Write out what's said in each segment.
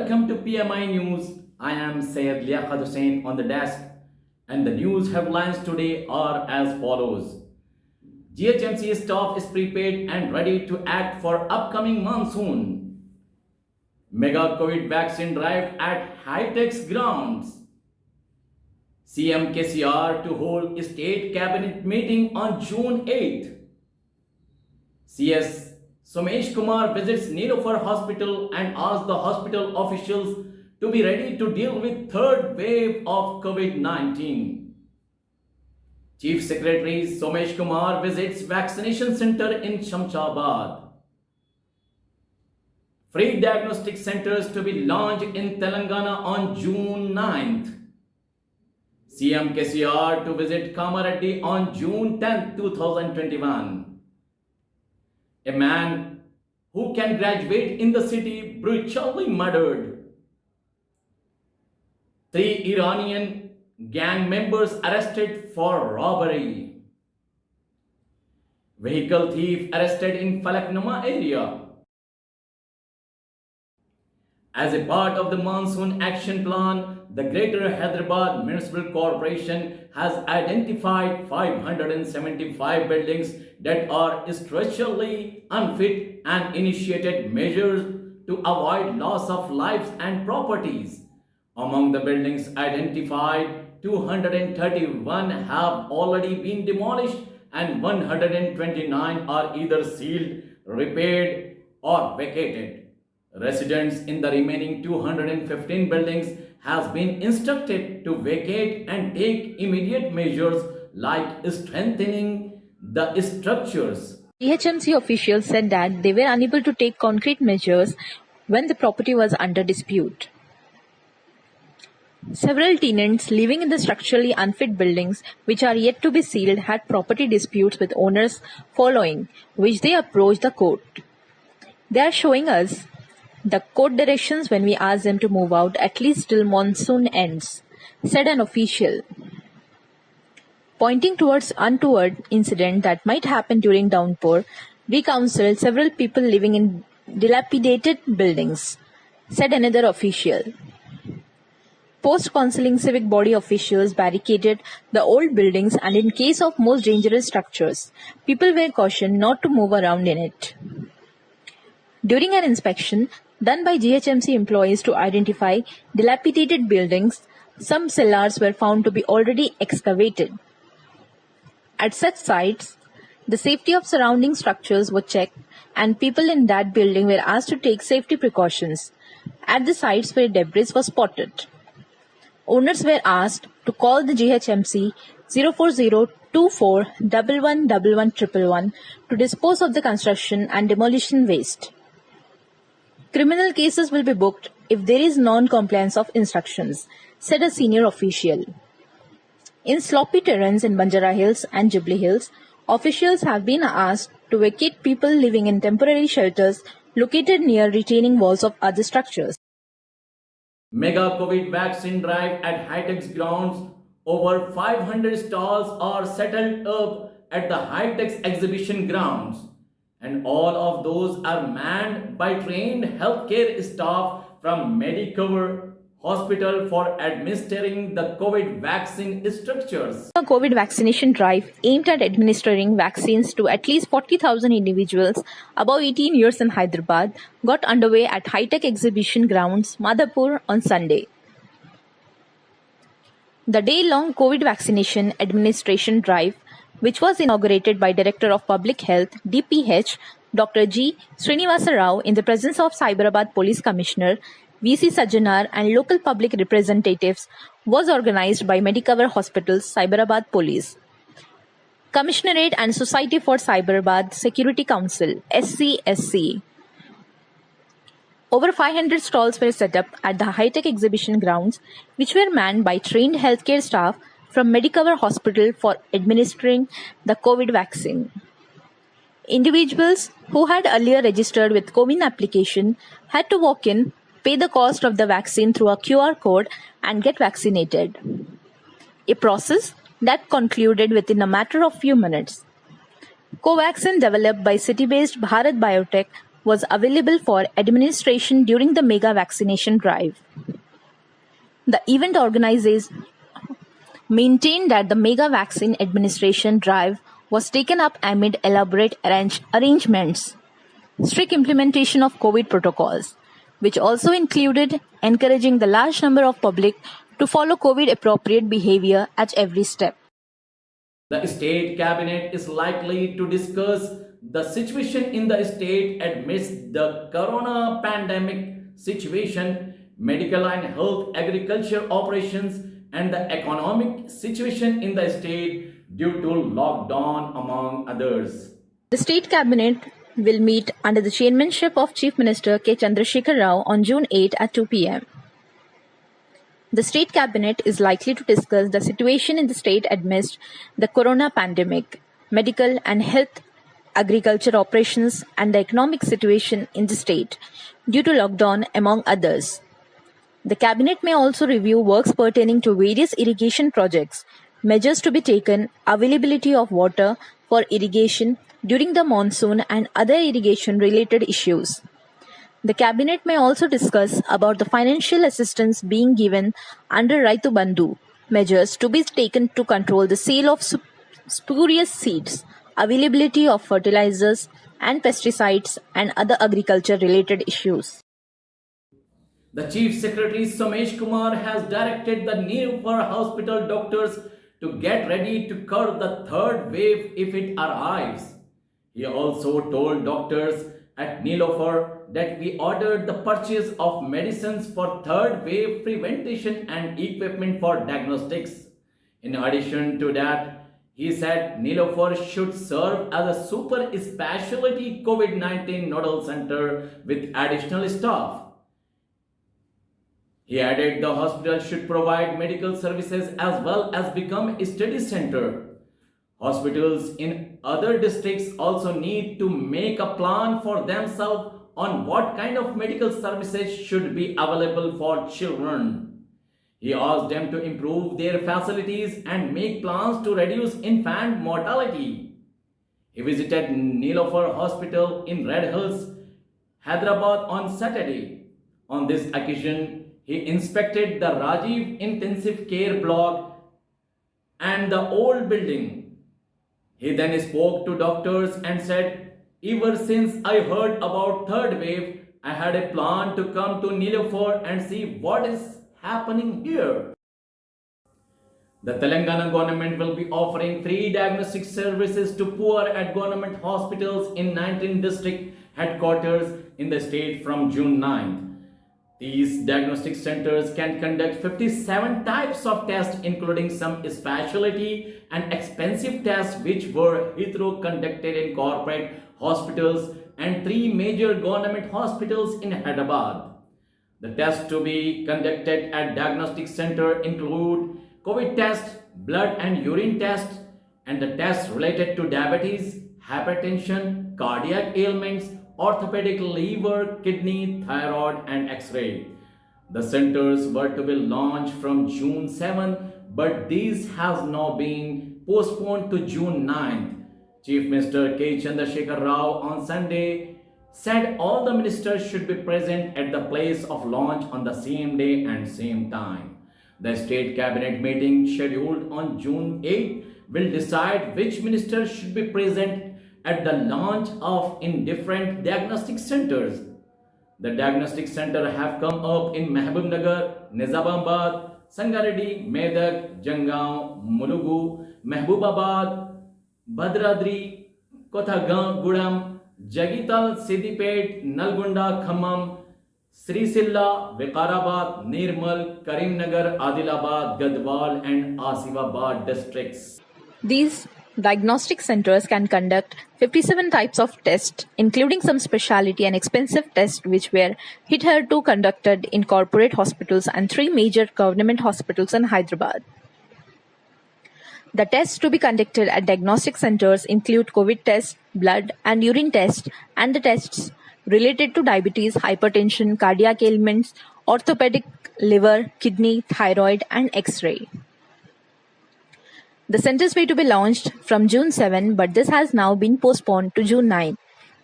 Welcome to PMI News. I am Syed Liaqat Hussain on the desk, and the news headlines today are as follows. GHMC staff is prepared and ready to act for upcoming monsoon. Mega COVID vaccine drive at High-Tech's grounds. CM KCR to hold a state cabinet meeting on June 8th. CS Somesh Kumar visits Nilofar Hospital and asks the hospital officials to be ready to deal with third wave of COVID-19. Chief Secretary Somesh Kumar visits vaccination center in Shamshabad. Free diagnostic centers to be launched in Telangana on June 9th. CM KCR to visit Kamareddy on June 10, 2021. A man who can graduate in the city brutally murdered. 3 Iranian gang members arrested for robbery. Vehicle thief arrested in Falaknuma area. As a part of the monsoon action plan, the Greater Hyderabad Municipal Corporation has identified 575 buildings that are structurally unfit and initiated measures to avoid loss of lives and properties. Among the buildings identified, 231 have already been demolished and 129 are either sealed, repaired, or vacated. Residents in the remaining 215 buildings has been instructed to vacate and take immediate measures like strengthening the structures. GHMC officials said that they were unable to take concrete measures when the property was under dispute. Several tenants living in the structurally unfit buildings which are yet to be sealed had property disputes with owners following which they approached the court. They are showing us the court directions when we ask them to move out at least till monsoon ends, said an official. Pointing towards untoward incident that might happen during downpour, we counseled several people living in dilapidated buildings, said another official. Post-counseling civic body officials barricaded the old buildings and in case of most dangerous structures, people were cautioned not to move around in it. During an inspection done by GHMC employees to identify dilapidated buildings, some cellars were found to be already excavated. At such sites, the safety of surrounding structures was checked and people in that building were asked to take safety precautions at the sites where debris was spotted. Owners were asked to call the GHMC 04024111111 to dispose of the construction and demolition waste. Criminal cases will be booked if there is non-compliance of instructions, said a senior official. In sloppy terrains in Banjara Hills and Jubilee Hills, officials have been asked to vacate people living in temporary shelters located near retaining walls of other structures. Mega COVID vaccine drive at High-Tech's grounds. Over 500 stalls are settled up at the High-Tech's exhibition grounds, and all of those are manned by trained healthcare staff from Medicover Hospital for administering the COVID vaccine structures. A COVID vaccination drive aimed at administering vaccines to at least 40,000 individuals above 18 years in Hyderabad got underway at High-Tech Exhibition Grounds, Madhapur on Sunday. The day-long COVID vaccination administration drive, which was inaugurated by Director of Public Health, DPH, Dr. G. Srinivasa Rao in the presence of Cyberabad Police Commissioner, VC Sajjanar and local public representatives, was organized by Medicover Hospitals, Cyberabad Police, Commissionerate and Society for Cyberabad Security Council, SCSC. Over 500 stalls were set up at the High-Tech Exhibition Grounds, which were manned by trained healthcare staff from Medicover Hospital for administering the COVID vaccine. Individuals who had earlier registered with CoWIN application had to walk in, pay the cost of the vaccine through a QR code and get vaccinated. A process that concluded within a matter of few minutes. Covaxin, developed by city-based Bharat Biotech, was available for administration during the mega vaccination drive. The event organizers maintained that the mega vaccine administration drive was taken up amid elaborate arrangements, strict implementation of COVID protocols, which also included encouraging the large number of public to follow COVID appropriate behavior at every step. The state cabinet is likely to discuss the situation in the state amidst the corona pandemic situation, medical and health agriculture operations, and the economic situation in the state due to lockdown, among others. The state cabinet will meet under the chairmanship of Chief Minister K. Chandrasekhar Rao on June 8 at 2 p.m. The state cabinet is likely to discuss the situation in the state amidst the corona pandemic, medical and health agriculture operations, and the economic situation in the state due to lockdown, among others. The cabinet may also review works pertaining to various irrigation projects, measures to be taken, availability of water for irrigation during the monsoon, and other irrigation related issues. The cabinet may also discuss about the financial assistance being given under Raitu Bandhu, measures to be taken to control the sale of spurious seeds, availability of fertilizers and pesticides, and other agriculture related issues. The Chief Secretary Somesh Kumar has directed the Nilofar Hospital doctors to get ready to curb the third wave if it arrives. He also told doctors at Nilofar that we ordered the purchase of medicines for third wave prevention and equipment for diagnostics. In addition to that, he said Nilofar should serve as a super specialty COVID-19 nodal center with additional staff. He added the hospital should provide medical services as well as become a study center. Hospitals in other districts also need to make a plan for themselves on what kind of medical services should be available for children. He asked them to improve their facilities and make plans to reduce infant mortality. He visited Nilofar Hospital in Red Hills, Hyderabad on Saturday. On this occasion, he inspected the Rajiv Intensive Care Block and the old building. He then spoke to doctors and said, "Ever since I heard about third wave, I had a plan to come to Nilofar and see what is happening here." The Telangana government will be offering free diagnostic services to poor at government hospitals in 19 district headquarters in the state from June 9th. These diagnostic centers can conduct 57 types of tests, including some specialty and expensive tests which were hitherto conducted in corporate hospitals and 3 major government hospitals in Hyderabad. The tests to be conducted at diagnostic center include COVID test, blood and urine test, and the tests related to diabetes, hypertension, cardiac ailments, orthopedic, liver, kidney, thyroid, and X-ray. The centers were to be launched from June 7, but these has now been postponed to June 9th. Chief Minister K. Chandrasekhar Rao on Sunday said all the ministers should be present at the place of launch on the same day and same time. The state cabinet meeting scheduled on June 8 will decide which ministers should be present at the launch of in different diagnostic centers. The diagnostic center have come up in Mahbubnagar, Nizamabad, Sangareddy, Medak, Jangaon, Mulugu, Mahbubabad, Bhadradri, Kothagudam, Jagital, Siddipet, Nalgonda, Khammam, Srisilla, Vikarabad, Nirmal, Karimnagar, Adilabad, Gadwal, and Asifabad districts. These diagnostic centers can conduct 57 types of tests, including some specialty and expensive tests which were hitherto conducted in corporate hospitals and 3 major government hospitals in Hyderabad. The tests to be conducted at diagnostic centers include COVID tests, blood and urine tests, and the tests related to diabetes, hypertension, cardiac ailments, orthopedic, liver, kidney, thyroid, and X-ray. The centers were to be launched from June 7, but this has now been postponed to June 9.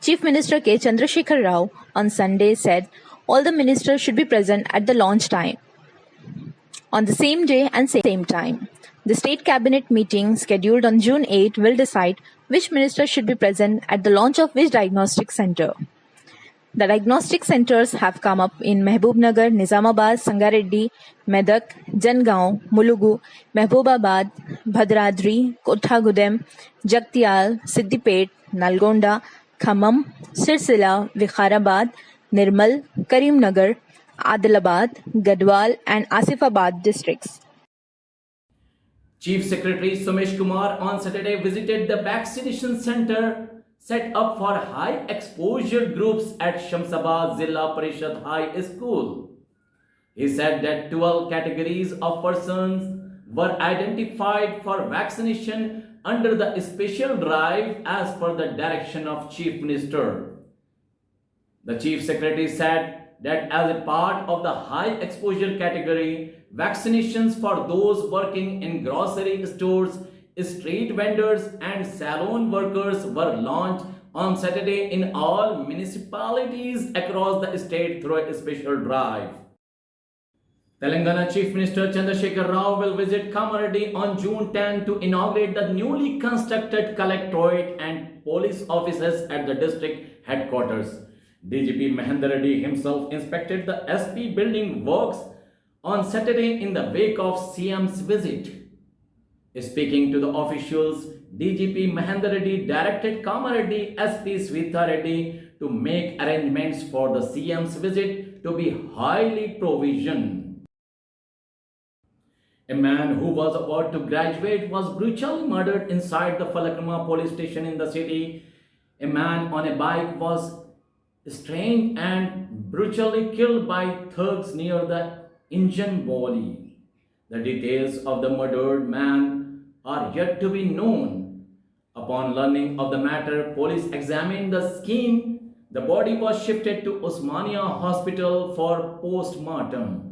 Chief Minister K. Chandrasekhar Rao on Sunday said all the ministers should be present at the launch time on the same day and same time. The state cabinet meeting scheduled on June 8 will decide which minister should be present at the launch of which diagnostic center. The diagnostic centers have come up in Mehbubnagar, Nizamabad, Sangareddy, Medak, Jangaon, Mulugu, Mehbubabad, Bhadradri, Kothagudem, Jagtial, Siddipet, Nalgonda, Khammam, Sirsila, Vikharabad, Nirmal, Karimnagar, Adilabad, Gadwal and Asifabad districts. Chief Secretary Somesh Kumar on Saturday visited the vaccination center set up for high exposure groups at Shamsabad Zilla Parishad High School. He said that 12 categories of persons were identified for vaccination under the special drive as per the direction of Chief Minister. The Chief Secretary said that as a part of the high exposure category, vaccinations for those working in grocery stores, street vendors and salon workers were launched on Saturday in all municipalities across the state through a special drive. Telangana Chief Minister Chandrasekhar Rao will visit Kamareddy on June 10 to inaugurate the newly constructed collectorate and police offices at the district headquarters. DGP Mahendra Reddy himself inspected the SP building works on Saturday in the wake of CM's visit. Speaking to the officials, DGP Mahendra Reddy directed Kamareddy SP Swetha Reddy to make arrangements for the CM's visit to be highly provisioned. A man who was about to graduate was brutally murdered inside the Falaknuma police station in the city. A man on a bike was strangled and brutally killed by thugs near the Injan Boli. The details of the murdered man are yet to be known. Upon learning of the matter, police examined the scene. The body was shifted to Osmania Hospital for post-mortem.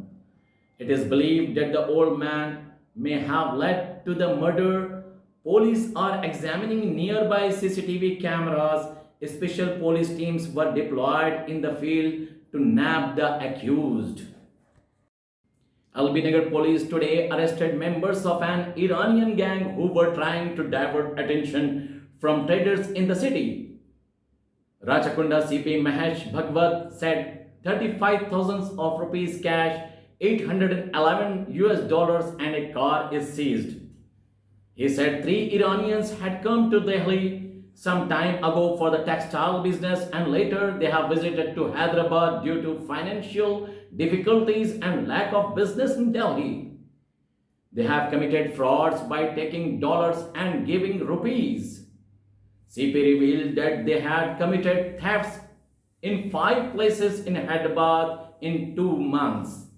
It is believed that the old man may have led to the murder. Police are examining nearby CCTV cameras. Special police teams were deployed in the field to nab the accused. Albinagar police today arrested members of an Iranian gang who were trying to divert attention from traders in the city. Rachakunda CP Mahesh Bhagwat said 35,000 of rupees cash, $811 and a car is seized. He said 3 Iranians had come to Delhi some time ago for the textile business and later they have visited to Hyderabad due to financial difficulties and lack of business in Delhi. They have committed frauds by taking dollars and giving rupees. CP revealed that they had committed thefts in 5 places in Hyderabad in 2 months.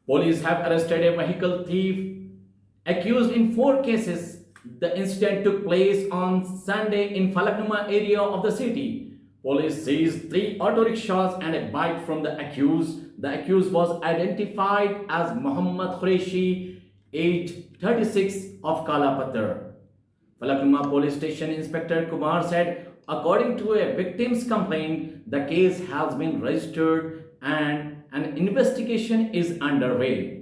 Police have arrested a vehicle thief accused in 4 cases. The incident took place on Sunday in Falaknuma area of the city. Police seized 3 auto rickshaws and a bike from the accused. The accused was identified as Muhammad Qureshi, age 36 of Kalapatar. Falaknuma Police Station Inspector Kumar said, according to a victim's complaint, the case has been registered and an investigation is underway.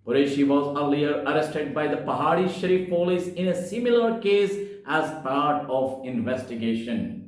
Qureshi was earlier arrested by the Pahadi Sharif police in a similar case as part of investigation.